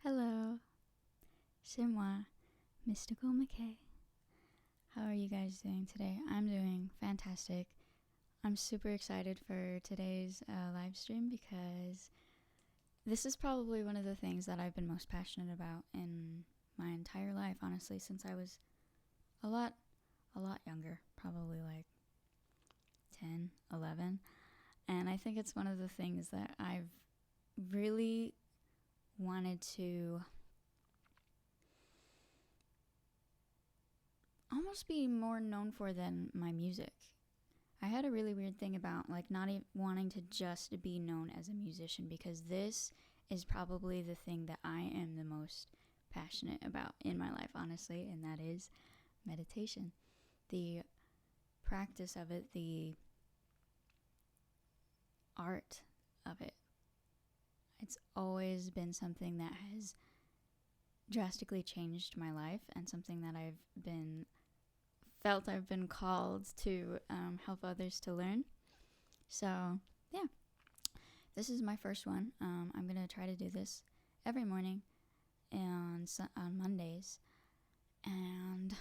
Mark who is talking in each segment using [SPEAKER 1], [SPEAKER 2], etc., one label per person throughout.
[SPEAKER 1] Hello, c'est moi, Mystical McKay. How are you guys doing today? I'm doing fantastic. I'm super excited for today's live stream because this is probably one of the things that I've been most passionate about in my entire life, honestly, since I was a lot younger, probably like 10, 11. And I think it's one of the things that I've really wanted to almost be more known for than my music. I had a really weird thing about like not wanting to just be known as a musician, because this is probably the thing that I am the most passionate about in my life, honestly, and that is meditation. The practice of it, the art of it. It's always been something that has drastically changed my life, and something that I've been called to help others to learn. So yeah, this is my first one. I'm gonna try to do this every morning and on Mondays, and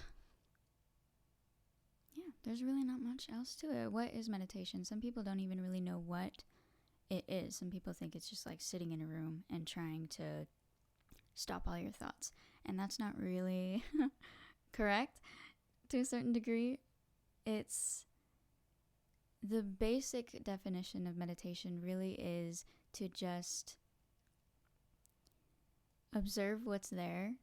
[SPEAKER 1] yeah, there's really not much else to it. What is meditation? Some people don't even really know what it is. Some people think it's just like sitting in a room and trying to stop all your thoughts, and that's not really correct. To a certain degree, it's the basic definition of meditation really is to just observe what's there,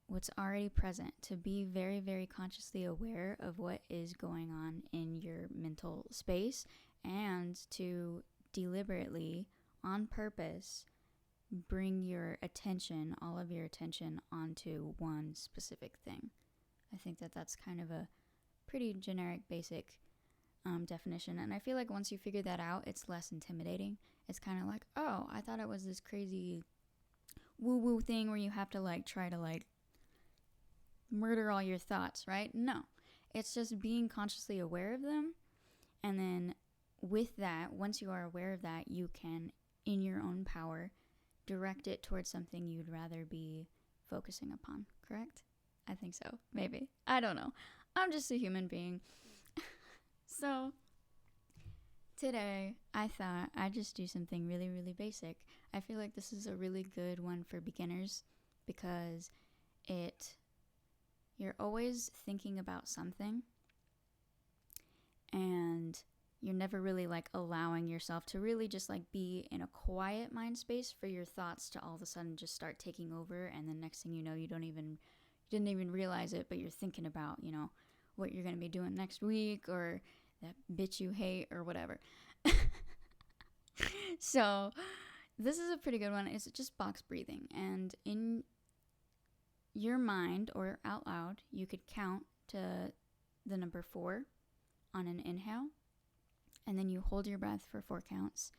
[SPEAKER 1] what's already present, to be very, very consciously aware of what is going on in your mental space, and to deliberately, on purpose, bring your attention, all of your attention, onto one specific thing. I think that that's kind of a pretty generic, basic definition. And I feel like once you figure that out, it's less intimidating. It's kind of like, oh, I thought it was this crazy woo-woo thing where you have to like try to like murder all your thoughts, right? No. It's just being consciously aware of them. And then with that, once you are aware of that, you can, in your own power, direct it towards something you'd rather be focusing upon, correct? I think so. Maybe. I don't know. I'm just a human being. So today I thought I'd just do something really, really basic. I feel like this is a really good one for beginners because you're always thinking about something, and you're never really like allowing yourself to really just like be in a quiet mind space for your thoughts to all of a sudden just start taking over, and the next thing you know, you didn't even realize it, but you're thinking about, what you're going to be doing next week, or that bitch you hate, or whatever. So this is a pretty good one. It's just box breathing. And in your mind or out loud, you could count to the number 4 on an inhale, and then you hold your breath for 4 counts,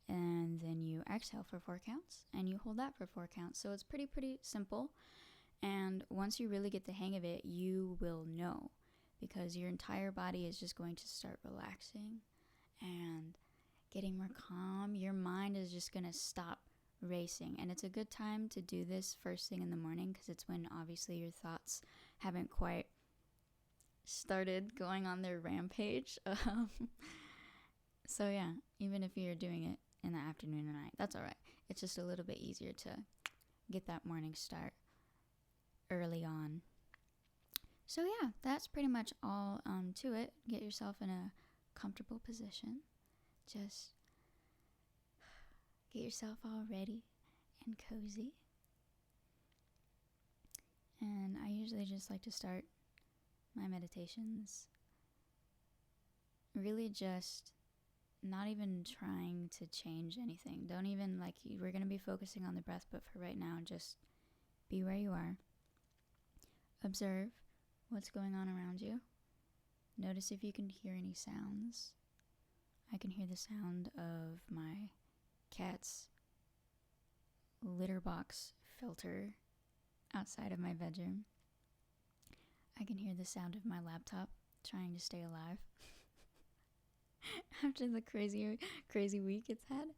[SPEAKER 1] and then you exhale for 4 counts, and you hold that for 4 counts. So it's pretty simple. And once you really get the hang of it, you will know, because your entire body is just going to start relaxing and getting more calm. Your mind is just going to stop racing. And it's a good time to do this first thing in the morning, because it's when obviously your thoughts haven't quite started going on their rampage. So yeah, even if you're doing it in the afternoon or night, that's all right. It's just a little bit easier to get that morning start early on. So yeah, that's pretty much all to it. Get yourself in a comfortable position. Just get yourself all ready and cozy. And I usually just like to start my meditations really just not even trying to change anything. Don't even we're going to be focusing on the breath, but for right now, just be where you are. Observe what's going on around you. Notice if you can hear any sounds. I can hear the sound of my cat's litter box filter outside of my bedroom. I can hear the sound of my laptop trying to stay alive after the crazy week it's had.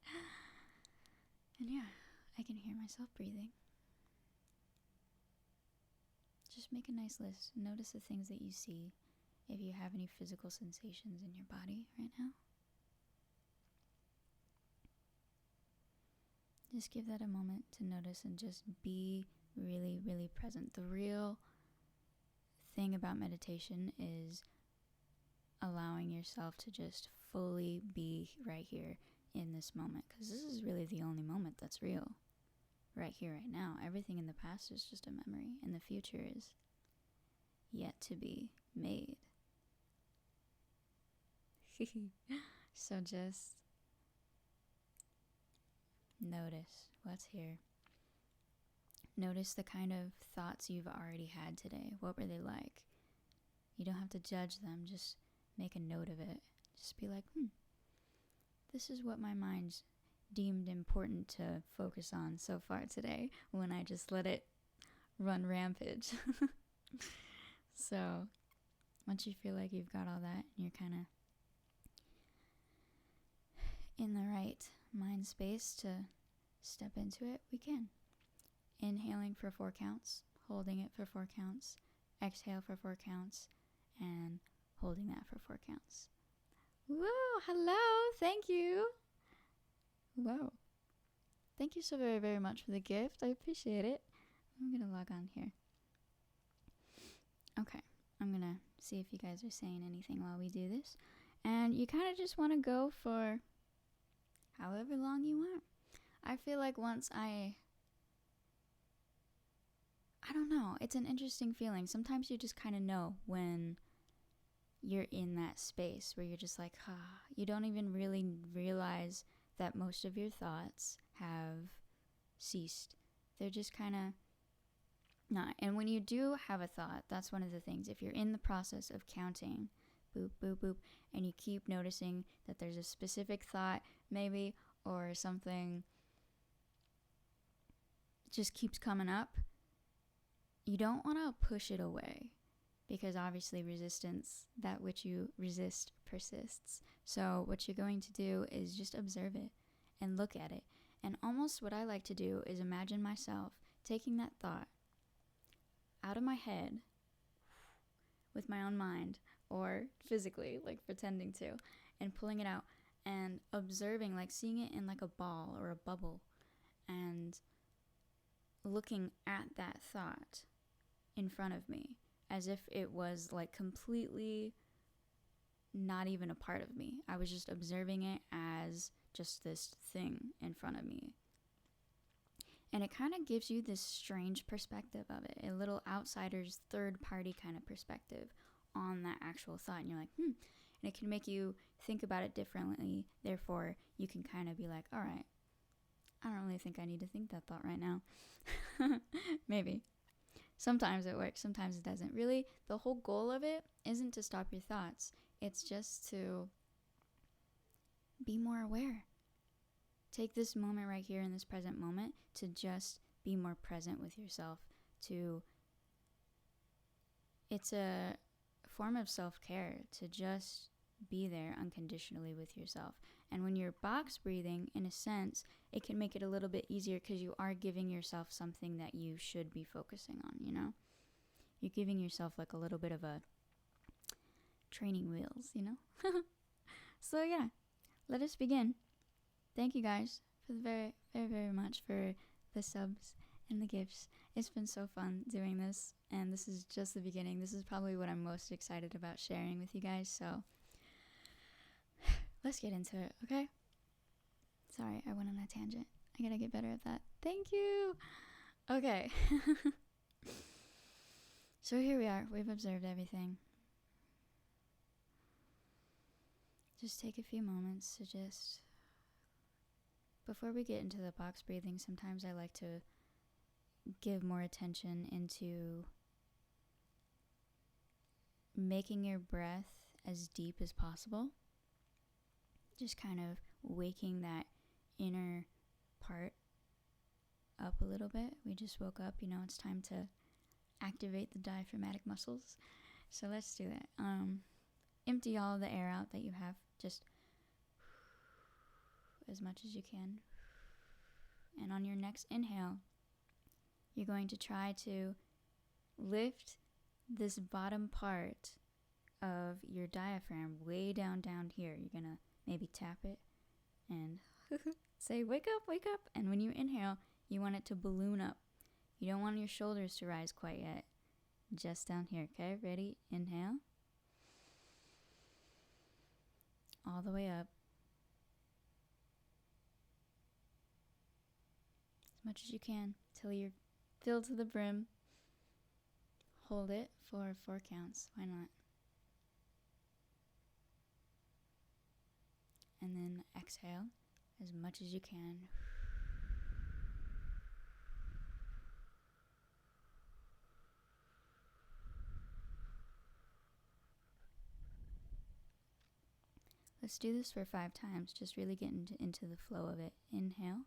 [SPEAKER 1] And yeah, I can hear myself breathing. just make a nice list. Notice the things that you see. If you have any physical sensations in your body right now, just give that a moment to notice and just be really, really present. The real thing about meditation is allowing yourself to just fully be right here in this moment, because this is really the only moment that's real. Right here, right now. Everything in the past is just a memory, and the future is yet to be made. So just notice what's here. Notice the kind of thoughts you've already had today. What were they like? You don't have to judge them. Just make a note of it. Just be like, this is what my mind's deemed important to focus on so far today, when I just let it run rampage. So once you feel like you've got all that, and you're kind of in the right mind space to step into it, we can. Inhaling for 4 counts, holding it for 4 counts, exhale for 4 counts, and holding that for 4 counts. Whoa, hello, thank you. Whoa. Thank you so very, very much for the gift. I appreciate it. I'm going to log on here. Okay, I'm going to see if you guys are saying anything while we do this. And you kind of just want to go for however long you want. I feel like once I don't know, it's an interesting feeling. Sometimes you just kind of know when you're in that space where you're just like, you don't even really realize that most of your thoughts have ceased. They're just kind of not. And when you do have a thought, that's one of the things. If you're in the process of counting, boop, boop, boop, and you keep noticing that there's a specific thought, maybe, or something just keeps coming up, you don't want to push it away, because obviously resistance, that which you resist, persists. So what you're going to do is just observe it and look at it. And almost what I like to do is imagine myself taking that thought out of my head with my own mind, or physically, like pretending to, and pulling it out and observing, like seeing it in like a ball or a bubble, and looking at that thought in front of me as if it was like completely not even a part of me. I was just observing it as just this thing in front of me. And it kind of gives you this strange perspective of it, a little outsider's third party kind of perspective on that actual thought. And you're like, And it can make you think about it differently. Therefore, you can kind of be like, all right, I don't really think I need to think that thought right now. Maybe. Sometimes it works, sometimes it doesn't. Really, the whole goal of it isn't to stop your thoughts. It's just to be more aware. Take this moment right here in this present moment to just be more present with yourself. It's a form of self-care to just be there unconditionally with yourself. And when you're box breathing, in a sense, it can make it a little bit easier, because you are giving yourself something that you should be focusing on, you know? You're giving yourself like a little bit of a training wheels, you know? So yeah, let us begin. Thank you guys for the very, very, very much for the subs and the gifts. It's been so fun doing this, and this is just the beginning. This is probably what I'm most excited about sharing with you guys, so let's get into it, okay? Sorry, I went on a tangent. I gotta get better at that. Thank you! Okay. So here we are. We've observed everything. Just take a few moments to just... Before we get into the box breathing, sometimes I like to give more attention into making your breath as deep as possible. Just kind of waking that inner part up a little bit. We just woke up, it's time to activate the diaphragmatic muscles. So let's do that. Empty all of the air out that you have, just as much as you can. And on your next inhale, you're going to try to lift this bottom part of your diaphragm, way down here. You're gonna maybe tap it and say, wake up, wake up. And when you inhale, you want it to balloon up. You don't want your shoulders to rise quite yet. Just down here, okay? Ready? Inhale. All the way up. As much as you can till you're filled to the brim. Hold it for 4 counts. Why not? And then exhale as much as you can. Let's do this for 5 times. Just really get into the flow of it. Inhale.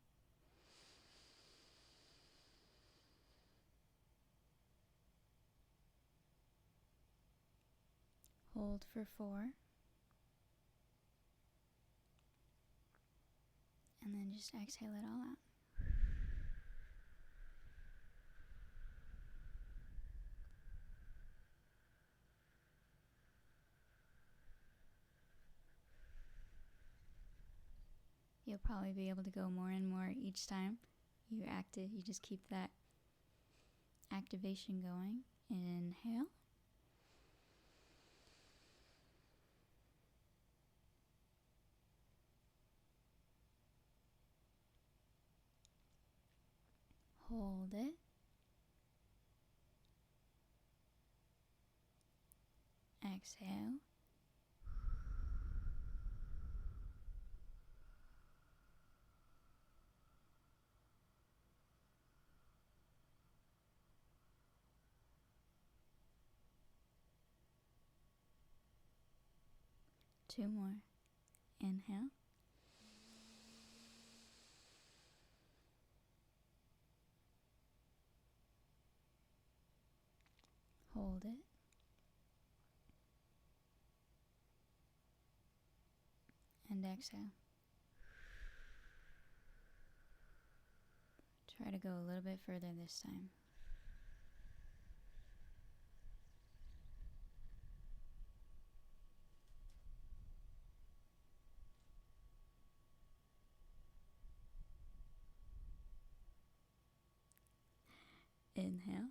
[SPEAKER 1] Hold for 4. And then just exhale it all out. You'll probably be able to go more and more each time you just keep that activation going. Inhale. Hold it. Exhale. Two more. Inhale. Hold it. And exhale. Try to go a little bit further this time. Inhale.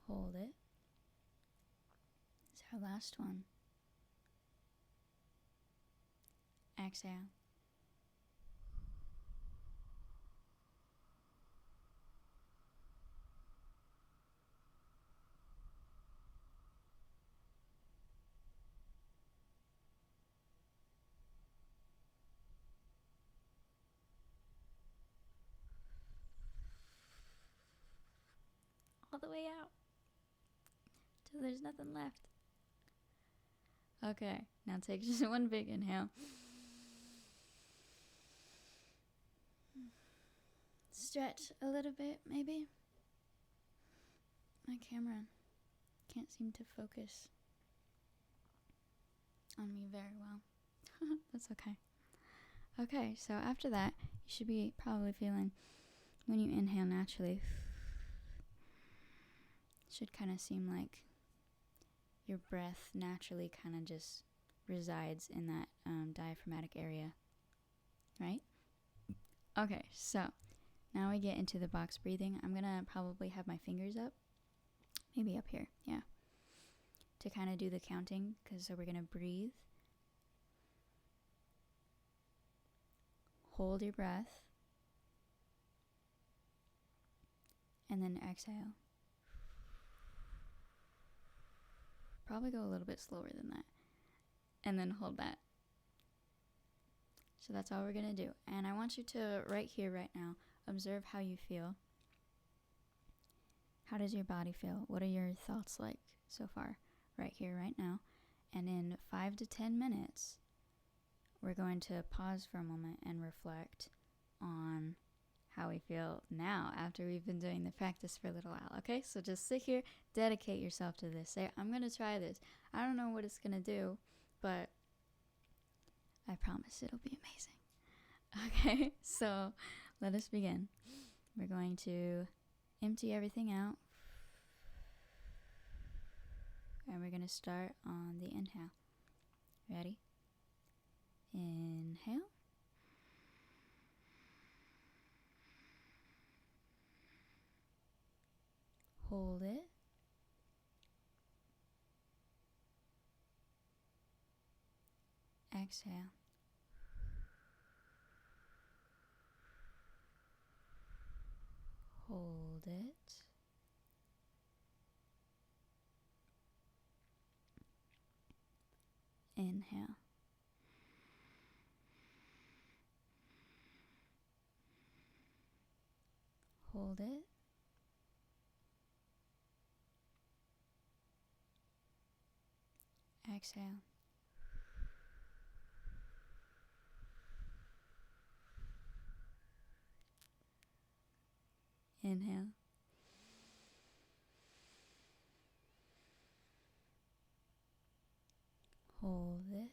[SPEAKER 1] Hold it. It's our last one. Exhale. All the way out till there's nothing left. Okay, now take just one big inhale. Stretch a little bit, maybe. My camera can't seem to focus on me very well. That's okay. Okay, so after that, you should be probably feeling, when you inhale naturally, it should kind of seem like your breath naturally kind of just resides in that diaphragmatic area, right? Okay, so now we get into the box breathing. I'm going to probably have my fingers up, maybe up here, yeah, to kind of do the counting, because so we're going to breathe. Hold your breath. And then exhale. Probably go a little bit slower than that. And then hold that. So that's all we're going to do. And I want you to, right here, right now, observe how you feel. How does your body feel? What are your thoughts like so far? Right here, right now. And in 5 to 10 minutes, we're going to pause for a moment and reflect on how we feel now after we've been doing the practice for a little while. Okay, so just sit here, dedicate yourself to this. Say, I'm going to try this. I don't know what it's going to do, but I promise it'll be amazing. Okay, so let us begin. We're going to empty everything out. And we're going to start on the inhale. Ready? Inhale. Hold it. Exhale. Hold it. Inhale. Hold it. Exhale. Inhale. Hold it.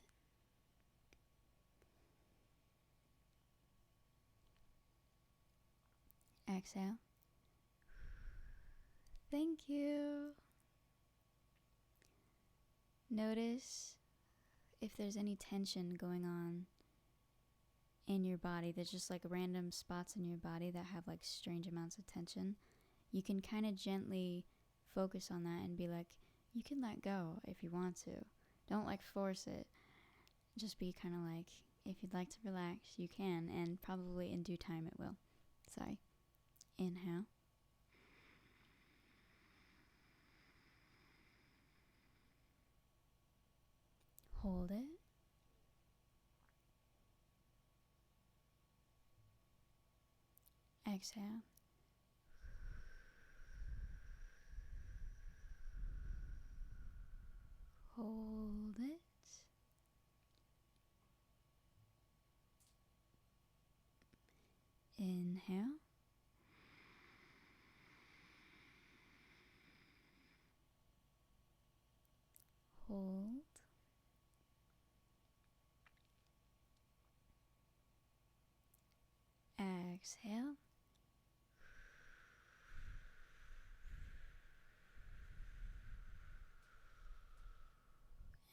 [SPEAKER 1] Exhale. Thank you. Notice if there's any tension going on in your body. There's just like random spots in your body that have like strange amounts of tension. You can kind of gently focus on that and be like, you can let go if you want to. Don't like force it. Just be kind of like, if you'd like to relax, you can, and probably in due time it will. Sorry. Inhale. Hold it. Exhale. Hold it. Inhale. Hold. Exhale.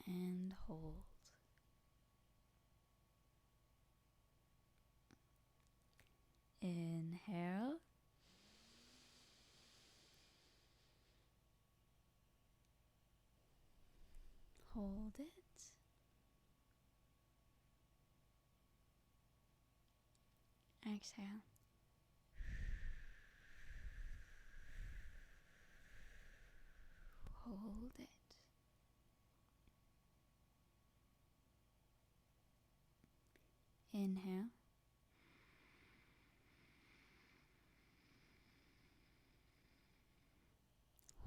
[SPEAKER 1] And hold. Inhale. Hold it. Exhale. Hold it. Inhale.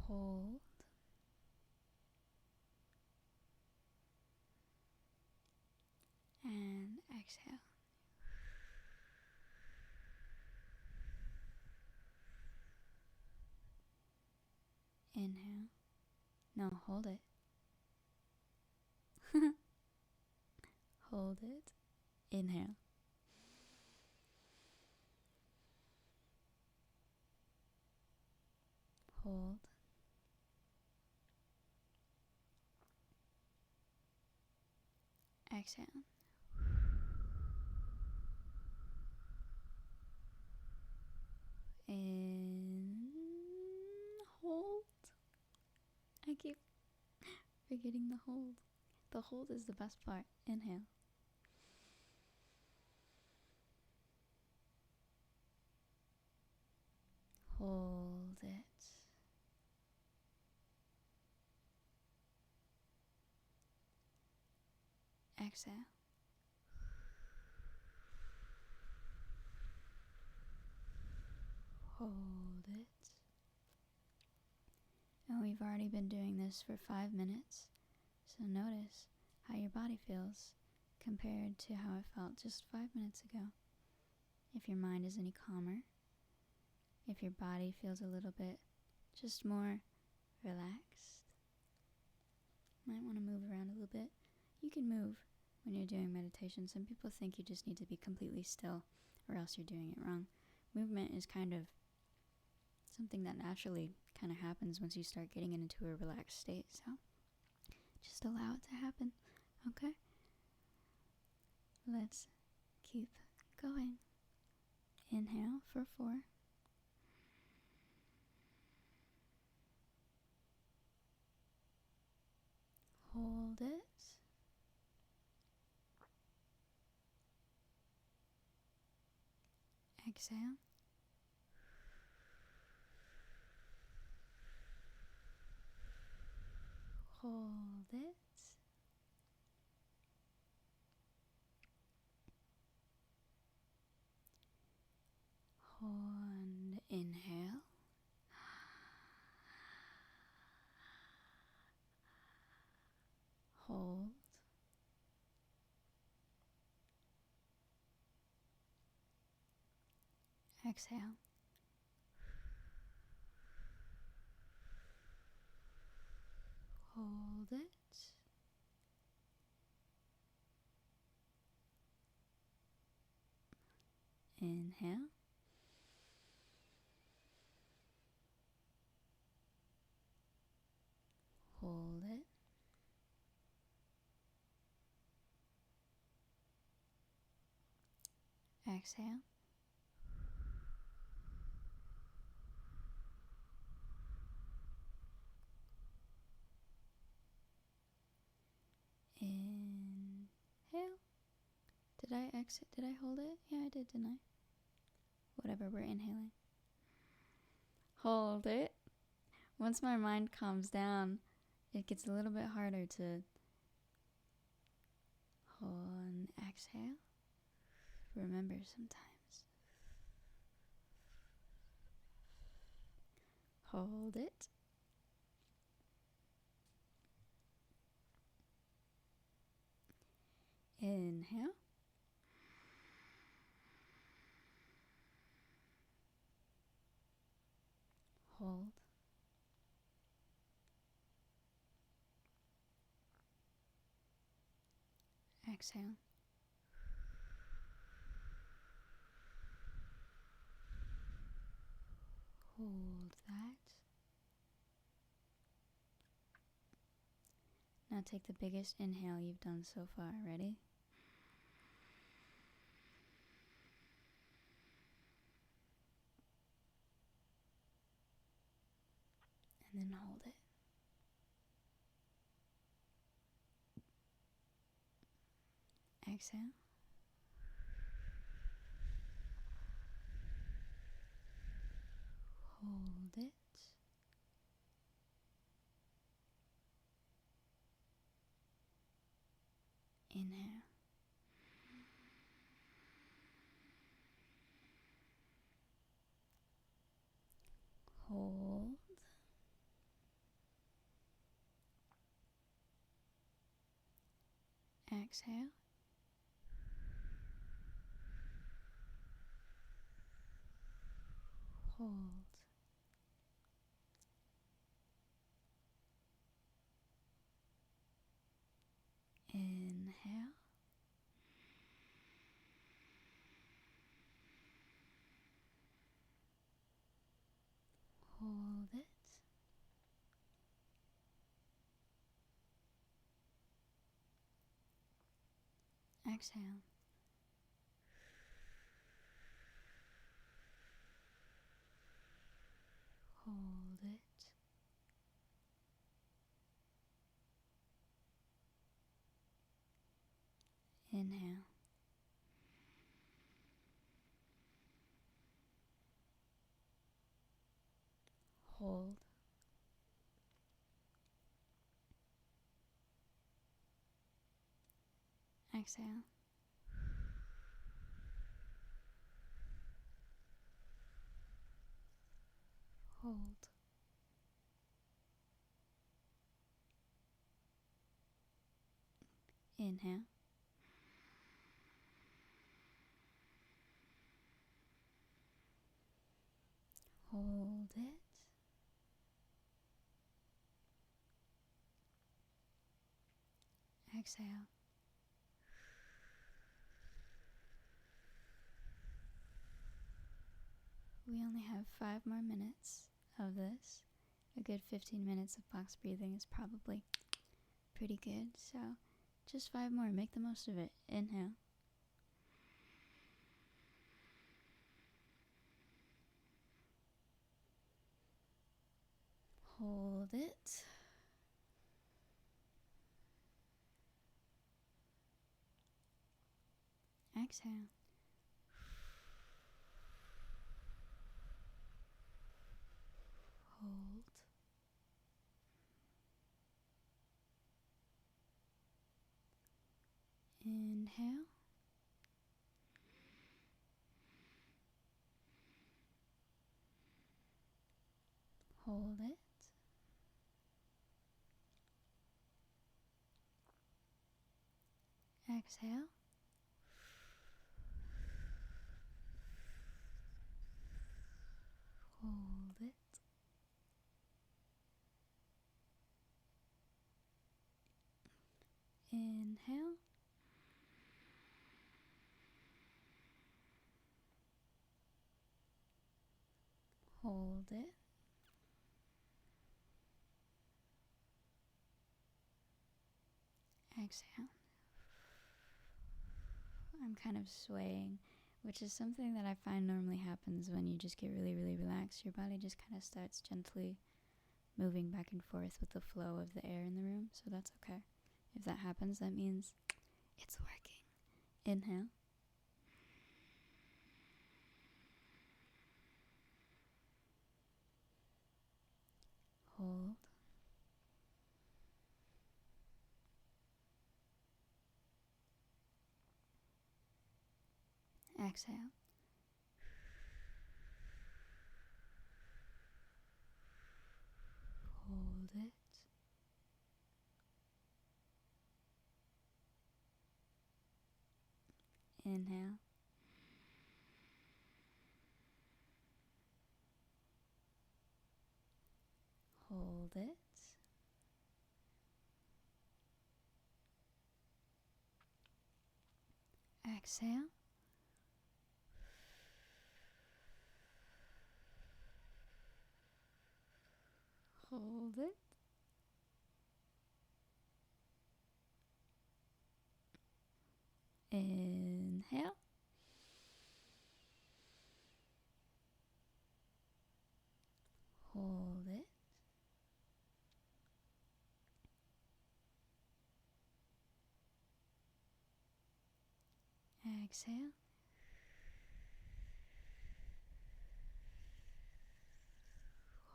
[SPEAKER 1] Hold. And exhale. Inhale. No, hold it. Hold it. Inhale. Hold. Exhale. In. Hold. I keep forgetting the hold. The hold is the best part. Inhale. Hold it. Exhale. Hold it. And we've already been doing this for 5 minutes, so notice how your body feels compared to how it felt just 5 minutes ago. If your mind is any calmer, if your body feels a little bit just more relaxed, might want to move around a little bit. You can move, when you're doing meditation. Some people think you just need to be completely still or else you're doing it wrong. Movement is kind of something that naturally kind of happens once you start getting into a relaxed state. So just allow it to happen, okay? Let's keep going. Inhale for 4. Hold it. Exhale. Hold it. And inhale. Hold. Exhale. Hold it. Inhale. Hold it. Exhale. Inhale. Did I exit? Did I hold it? Yeah, I did, didn't I? Whatever, we're inhaling. Hold it. Once my mind calms down, it gets a little bit harder to hold and exhale. Remember sometimes. Hold it. Inhale. Hold. Exhale. Hold that. Now take the biggest inhale you've done so far. Ready? And then hold it. Exhale. Hold it. Inhale. Hold. Exhale. Hold. Inhale. Hold it. Exhale. Hold it. Inhale. Hold. Exhale. Hold. Inhale. Hold it. Exhale. We only have 5 more minutes of this. A good 15 minutes of box breathing is probably pretty good. So just 5 more. Make the most of it. Inhale. Hold it. Exhale. Hold. Inhale. Hold it. Exhale. Hold it. Inhale. Hold it. Exhale. I'm kind of swaying, which is something that I find normally happens when you just get really, really relaxed. Your body just kind of starts gently moving back and forth with the flow of the air in the room, so that's okay. If that happens, that means it's working. Inhale. Hold. Exhale. Hold it. Inhale. Hold it. Exhale. Hold it. Inhale. Hold it. Exhale.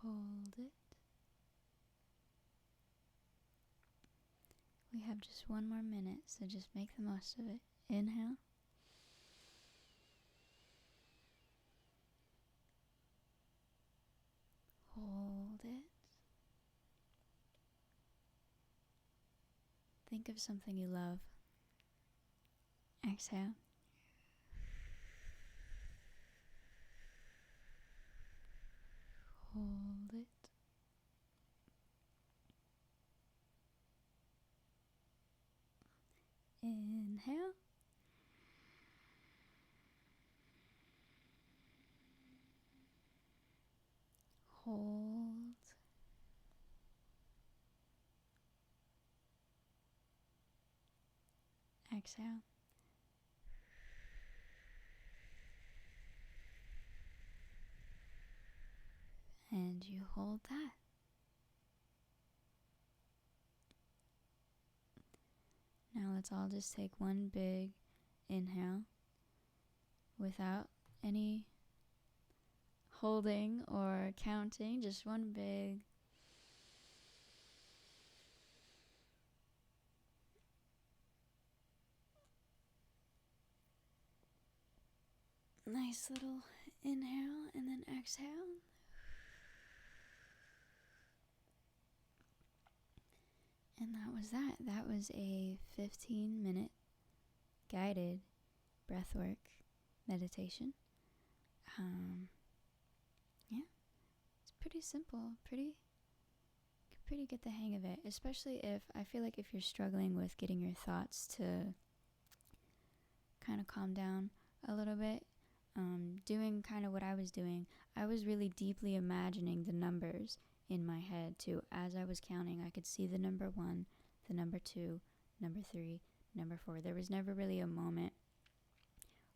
[SPEAKER 1] Hold it. We have just 1 more minute, so just make the most of it. Inhale. Hold it. Think of something you love. Exhale. Hold it. Inhale. Hold. Exhale. And you hold that. Now let's all just take one big inhale without any holding or counting, just one big nice little inhale and then exhale. And that was that. That was a 15-minute guided breathwork meditation. Yeah, it's pretty simple, pretty get the hang of it, especially if, I feel like if you're struggling with getting your thoughts to kind of calm down a little bit, doing kind of what I was doing, I was really deeply imagining the numbers in my head too. As I was counting, I could see the number 1, the number 2, number 3, number 4. There was never really a moment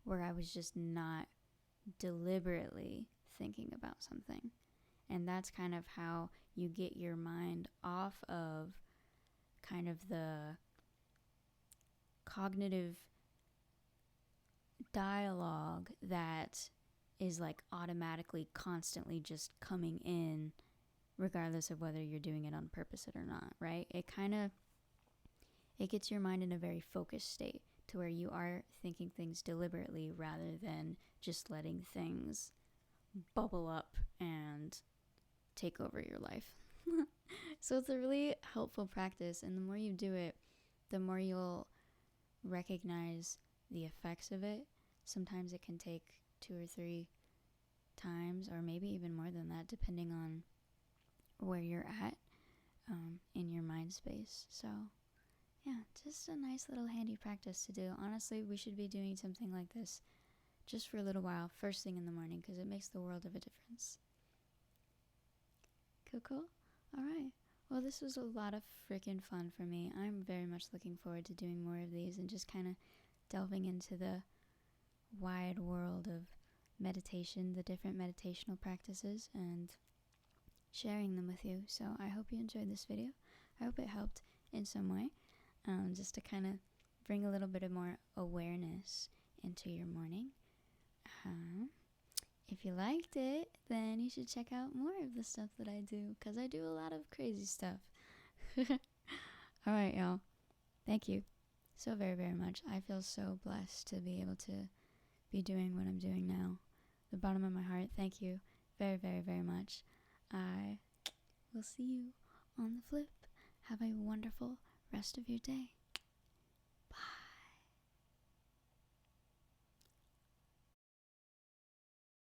[SPEAKER 1] where I was just not deliberately thinking about something. And that's kind of how you get your mind off of kind of the cognitive dialogue that is like automatically constantly just coming in, regardless of whether you're doing it on purpose or not, right? It gets your mind in a very focused state to where you are thinking things deliberately rather than just letting things bubble up and take over your life. So it's a really helpful practice, and the more you do it, the more you'll recognize the effects of it. Sometimes it can take 2 or 3 times, or maybe even more than that, depending on where you're at in your mind space. So yeah, just a nice little handy practice to do. Honestly, we should be doing something like this just for a little while, first thing in the morning, because it makes the world of a difference. Cool. All right. Well, this was a lot of freaking fun for me. I'm very much looking forward to doing more of these and just kind of delving into the wide world of meditation, the different meditational practices, and sharing them with you. So I hope you enjoyed this video. I hope it helped in some way, just to kind of bring a little bit of more awareness into your morning. If you liked it, then you should check out more of the stuff that I do, because I do a lot of crazy stuff. All right, y'all. Thank you so very, very much. I feel so blessed to be able to be doing what I'm doing now. The bottom of my heart, thank you very, very, very much. I will see you on the flip. Have a wonderful rest of your day.